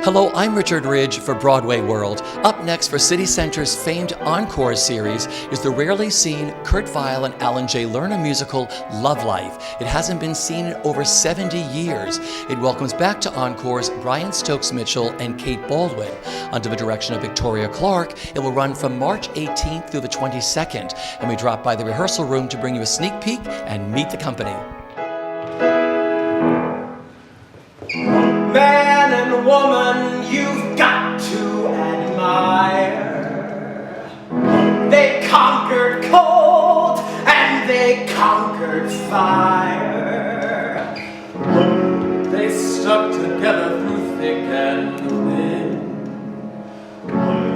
Hello, I'm Richard Ridge for BroadwayWorld. Up next for City Center's famed Encores series is the rarely seen Kurt Weill and Alan J. Lerner musical Love Life. It hasn't been seen in over 70 years. It welcomes back to Encores Brian Stokes Mitchell and Kate Baldwin. Under the direction of Victoria Clark, it will run from March 18th through the 22nd, and we drop by the rehearsal room to bring you a sneak peek and meet the company. Man and woman you've got to admire. They conquered cold and they conquered fire. They stuck together through thick and thin,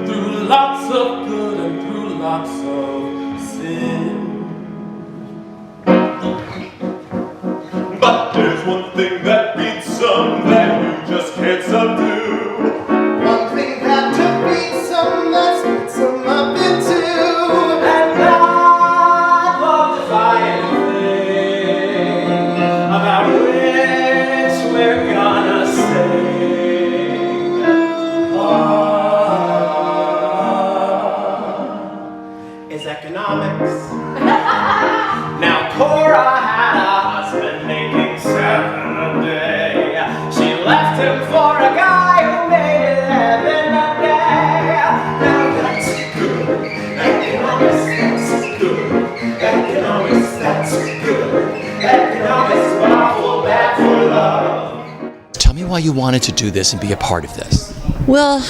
through lots of good and through lots of sin. But there's one thing that beats some that you just can't subdue. One thing that defeats some that splits some up in two. And not love anything about which we're gonna sing. Is economics. Now Cora had a husband making $7 a day. She left him for a guy who made $11 a day. Now that's good. Economics, that's good. Economics, that's good. Economics, powerful, bad for love. Tell me why you wanted to do this and be a part of this. Well,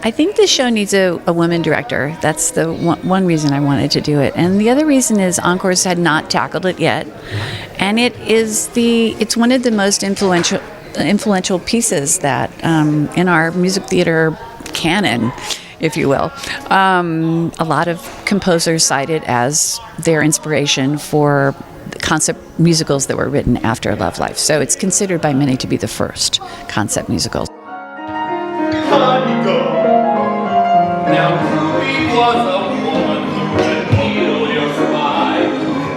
I think this show needs a woman director. That's the one reason I wanted to do it. And the other reason is Encores had not tackled it yet. And it's one of the most influential pieces that in our music theater canon, if you will. A lot of composers cite it as their inspiration for concept musicals that were written after Love Life. So it's considered by many to be the first concept musical. Now Ruby was a woman who could heal your spine,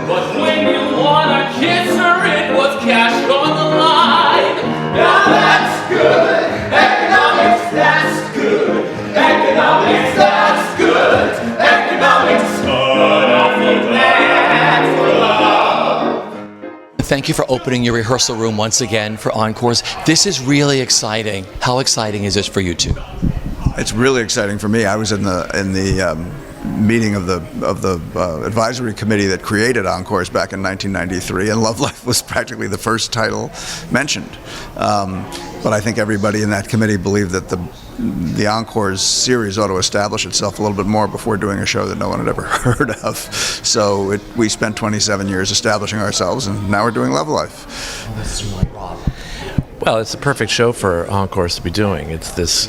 but when you wanna kiss her, it was cash on the line. Now that's good. Economics, that's good. Economics, that's good. Economics, good awful bad for love. Thank you for opening your rehearsal room once again for Encores. This is really exciting. How exciting is this for you two? It's really exciting for me. I was in the meeting of the advisory committee that created Encores back in 1993, and Love Life was practically the first title mentioned. But I think everybody in that committee believed that the Encores series ought to establish itself a little bit more before doing a show that no one had ever heard of. So we spent 27 years establishing ourselves, and now we're doing Love Life. Well, it's a perfect show for Encores to be doing. It's this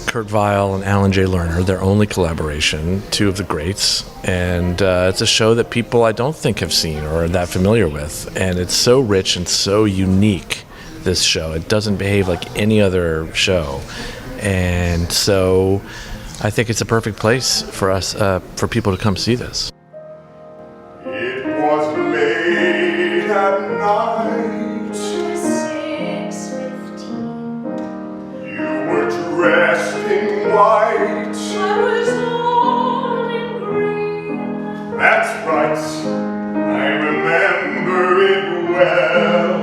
Kurt Weill and Alan J. Lerner, their only collaboration, two of the greats, and it's a show that people I don't think have seen or are that familiar with, and it's so rich and so unique, this show. It doesn't behave like any other show, and so I think it's a perfect place for us, for people to come see this. It was late at night, 6:15. you were dressed in white. I was all in green. That's right, I remember it well.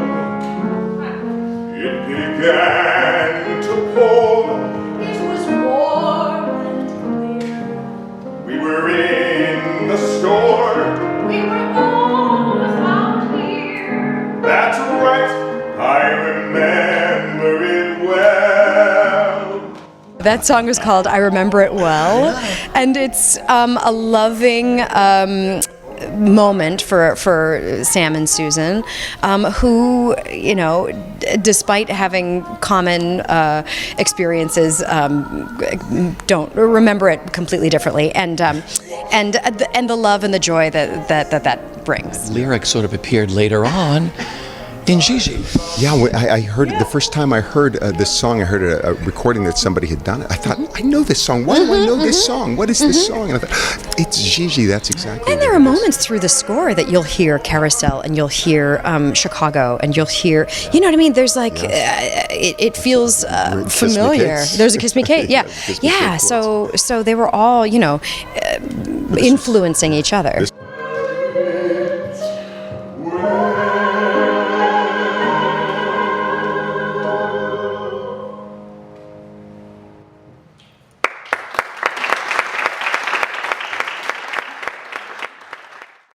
It began to pour. It was warm and clear. We were in the store. We were both out here. That's right, I remember it well. That song was called I Remember It Well, and it's a loving moment for Sam and Susan, who, you know, despite having common experiences, don't remember it completely differently, and the love and the joy that brings. Lyrics sort of appeared later on in Gigi. Yeah, when I heard it the first time I heard this song. I heard a recording that somebody had done it. I thought, I know this song. Why do I know this song? What is this song? And I thought, it's Gigi. That's exactly. And there are moments through the score that you'll hear Carousel, and you'll hear Chicago, and you'll hear, you know what I mean? There's like, it feels familiar. There's a Kiss Me Kate, yeah. Kiss Me Yeah, Kate so they were all, influencing each other.